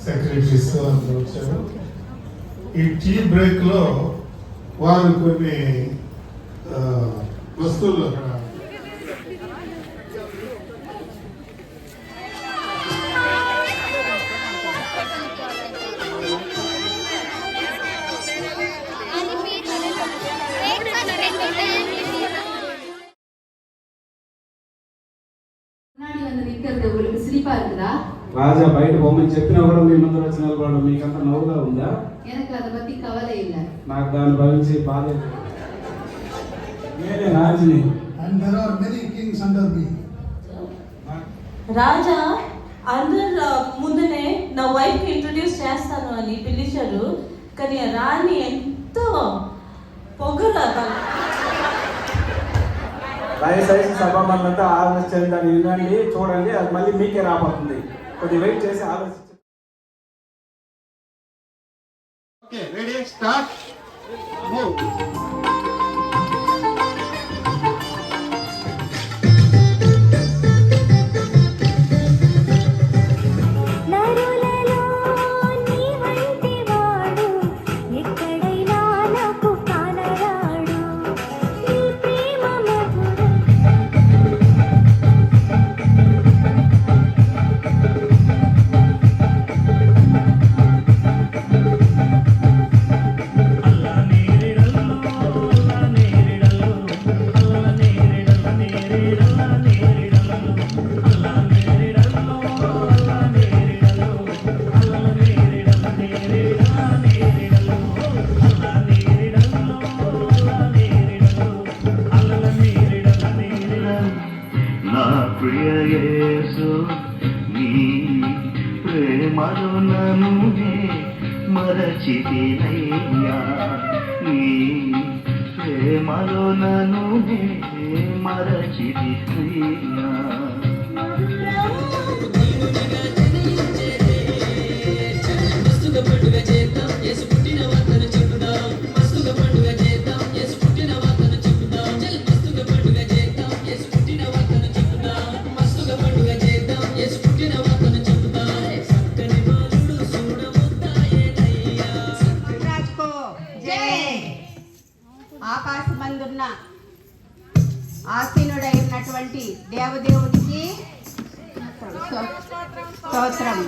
Secretaries అందరూ వచ్చారు. ఈ టీ బ్రేక్ లో వారు కొన్ని వస్తువులు అక్కడ రాజా బయట బొమ్మని చెప్పినా కూడా మీ ముందు వచ్చిన వాళ్ళు మీకంత నవ్వుగా ఉందా? నాకు దాన్ని భవించి బాధ. నేనే రాజుని. రాజా అందరు ముందునే నా వైఫ్ కి ఇంట్రొడ్యూస్ చేస్తాను అని పిలిచారు, కానీ రాణి ఎంతో పొగరు. దయచేసి సభామంతా ఆలోచించండి, దాన్ని వినండి, చూడండి, అది మళ్ళీ మీకే రాబోతుంది. కొద్దిగా వెయిట్ చేసి ఆలోచించండి. Okay, ready, start, move. ప్రేమలో నన్ను మరచితినయ్యా, నీ ప్రేమలో నన్ను మరచితినయ్యా. ఆకాశమందున్న ఆసీనుడైనటువంటి దేవదేవునికి స్తోత్రం.